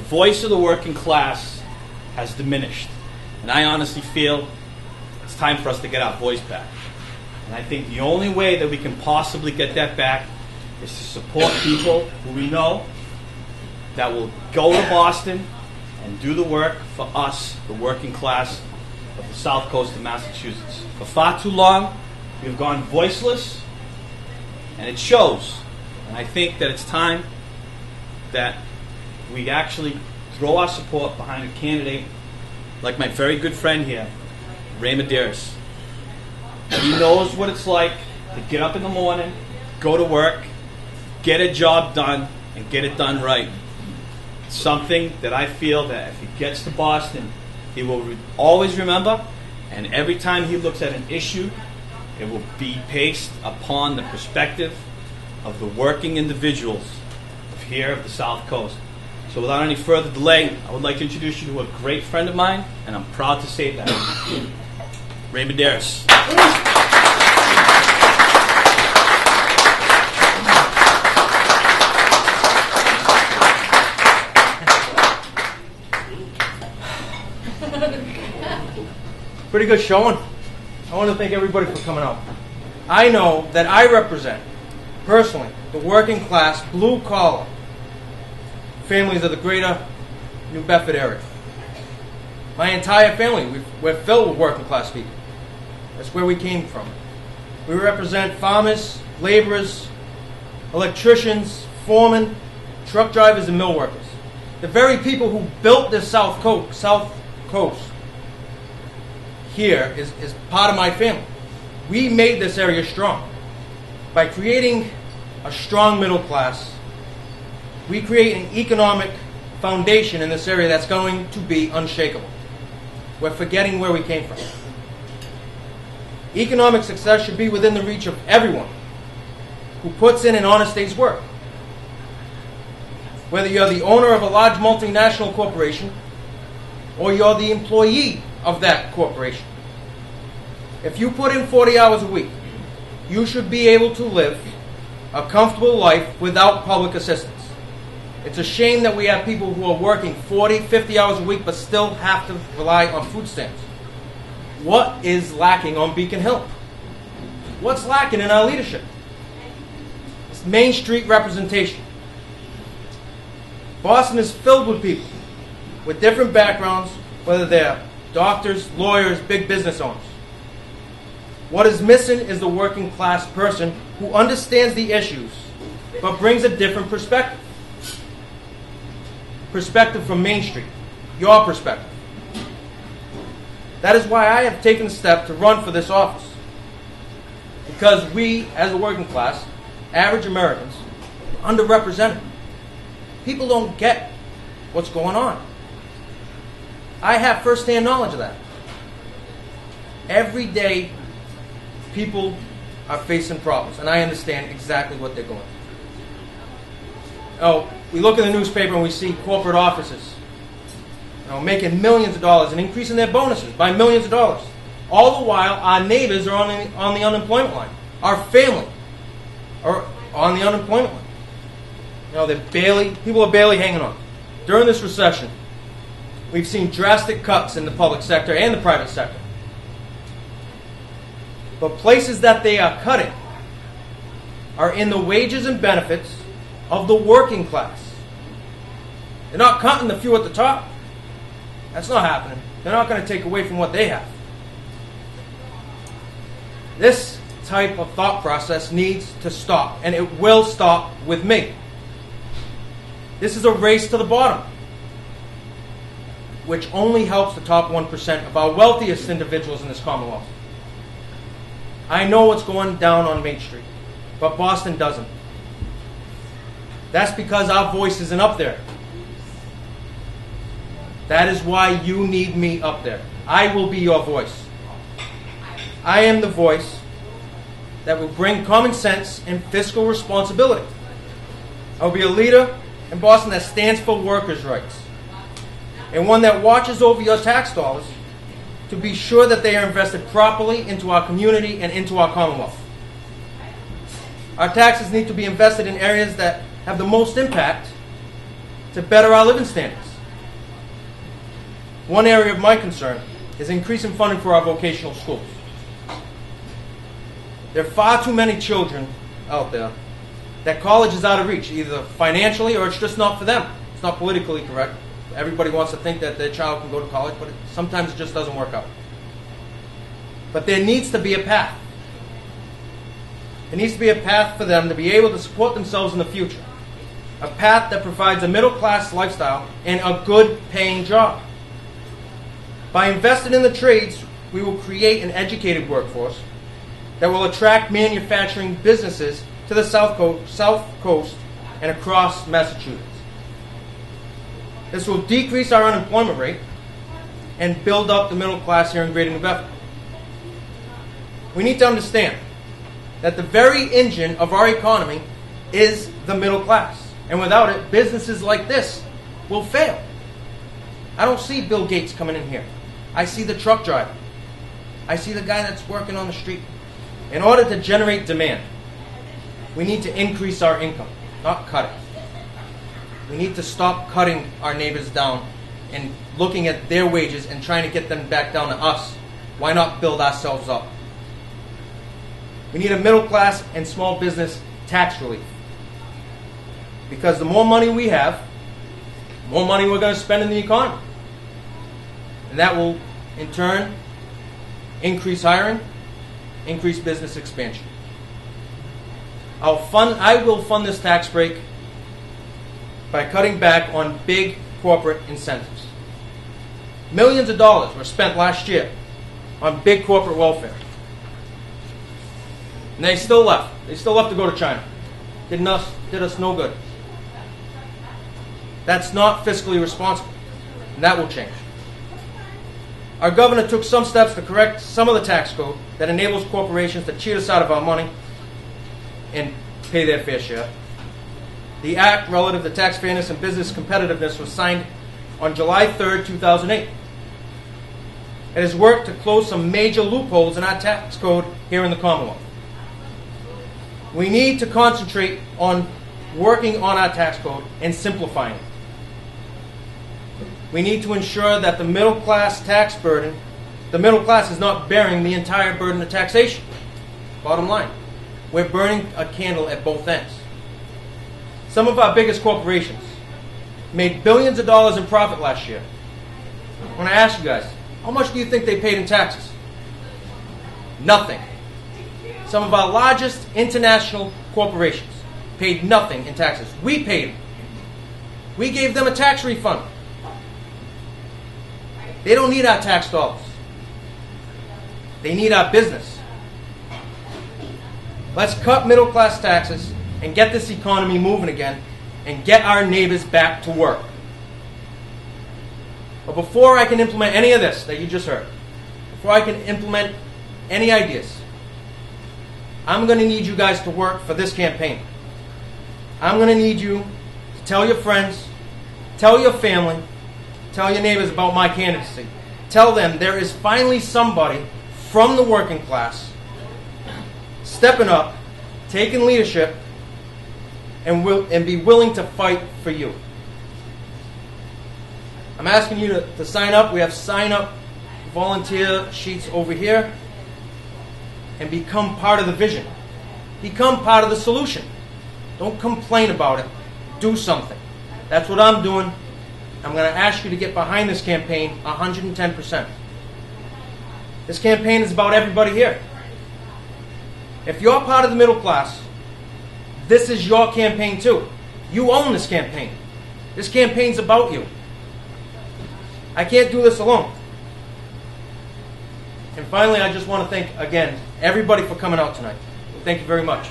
voice of the working class has diminished. And I honestly feel it's time for us to get our voice back. And I think the only way that we can possibly get that back is to support people who we know that will go to Boston and do the work for us, the working class of the South Coast of Massachusetts. For far too long, we've gone voiceless, and it shows. And I think that it's time that we actually throw our support behind a candidate like my very good friend here, Ray Medeiros. He knows what it's like to get up in the morning, go to work, get a job done, and get it done right. It's something that I feel that if he gets to Boston, he will always remember, and every time he looks at an issue, it will be based upon the perspective of the working individuals of here of the South Coast. So without any further delay, I would like to introduce you to a great friend of mine, and I'm proud to say that. Ray Medeiros. Pretty good showing. I want to thank everybody for coming out. I know that I represent, personally, the working class, blue-collar families of the greater New Bedford area. My entire family, we're filled with working class people. That's where we came from. We represent farmers, laborers, electricians, foremen, truck drivers, and mill workers. The very people who built this South Coast here is part of my family. We made this area strong. By creating a strong middle class, we create an economic foundation in this area that's going to be unshakable. We're forgetting where we came from. Economic success should be within the reach of everyone who puts in an honest day's work. Whether you're the owner of a large multinational corporation or you're the employee of that corporation. If you put in 40 hours a week, you should be able to live a comfortable life without public assistance. It's a shame that we have people who are working 40, 50 hours a week but still have to rely on food stamps. What is lacking on Beacon Hill? What's lacking in our leadership? It's Main Street representation. Boston is filled with people with different backgrounds, whether they're doctors, lawyers, big business owners. What is missing is the working class person who understands the issues but brings a different perspective. Perspective from Main Street, your perspective. That is why I have taken the step to run for this office. Because we, as a working class, average Americans, are underrepresented. People don't get what's going on. I have first-hand knowledge of that. Every day, people are facing problems, and I understand exactly what they're going through. Oh, we look in the newspaper and we see corporate offices, making millions of dollars and increasing their bonuses by millions of dollars. All the while, our neighbors are on the unemployment line. Our family are on the unemployment line. People are barely hanging on. During this recession, we've seen drastic cuts in the public sector and the private sector. But places that they are cutting are in the wages and benefits of the working class. They're not cutting the few at the top. That's not happening. They're not going to take away from what they have. This type of thought process needs to stop, and it will stop with me. This is a race to the bottom, which only helps the top 1% of our wealthiest individuals in this Commonwealth. I know what's going down on Main Street, but Boston doesn't. That's because our voice isn't up there. That is why you need me up there. I will be your voice. I am the voice that will bring common sense and fiscal responsibility. I will be a leader in Boston that stands for workers' rights, and one that watches over your tax dollars to be sure that they are invested properly into our community and into our Commonwealth. Our taxes need to be invested in areas that have the most impact to better our living standards. one area of my concern is increasing funding for our vocational schools. There are far too many children out there that college is out of reach, either financially or it's just not for them. It's not politically correct. Everybody wants to think that their child can go to college, but sometimes it just doesn't work out. But there needs to be a path. There needs to be a path for them to be able to support themselves in the future. A path that provides a middle-class lifestyle and a good paying job. By investing in the trades, we will create an educated workforce that will attract manufacturing businesses to the South Coast and across Massachusetts. This will decrease our unemployment rate and build up the middle class here in Greater New Bedford. We need to understand that the very engine of our economy is the middle class. And without it, businesses like this will fail. I don't see Bill Gates coming in here. I see the truck driver. I see the guy that's working on the street. In order to generate demand, we need to increase our income, not cut it. We need to stop cutting our neighbors down and looking at their wages and trying to get them back down to us. Why not build ourselves up? We need a middle class and small business tax relief. Because the more money we have, the more money we're going to spend in the economy. And that will, in turn, increase hiring, increase business expansion. I will fund this tax break by cutting back on big corporate incentives. Millions of dollars were spent last year on big corporate welfare. And they still left. They still left to go to China. Did us no good. That's not fiscally responsible. And that will change. Our governor took some steps to correct some of the tax code that enables corporations to cheat us out of our money and pay their fair share. The act relative to tax fairness and business competitiveness was signed on July 3rd, 2008. It has worked to close some major loopholes in our tax code here in the Commonwealth. We need to concentrate on working on our tax code and simplifying it. We need to ensure that the middle class tax burden, the middle class is not bearing the entire burden of taxation. Bottom line, we're burning a candle at both ends. Some of our biggest corporations made billions of dollars in profit last year. I want to ask you guys, how much do you think they paid in taxes? Nothing. Some of our largest international corporations paid nothing in taxes. We paid them. We gave them a tax refund. They don't need our tax dollars. They need our business. Let's cut middle class taxes and get this economy moving again and get our neighbors back to work. But before I can implement any of this that you just heard, before I can implement any ideas, I'm going to need you guys to work for this campaign. I'm going to need you to tell your friends, tell your family, tell your neighbors about my candidacy. Tell them there is finally somebody from the working class stepping up, taking leadership, and be willing to fight for you. I'm asking you to sign up. We have sign-up volunteer sheets over here. And become part of the vision. Become part of the solution. Don't complain about it. Do something. That's what I'm doing. I'm going to ask you to get behind this campaign 110%. This campaign is about everybody here. If you're part of the middle class, this is your campaign too. You own this campaign. This campaign's about you. I can't do this alone. And finally, I just want to thank, again, everybody for coming out tonight. Thank you very much.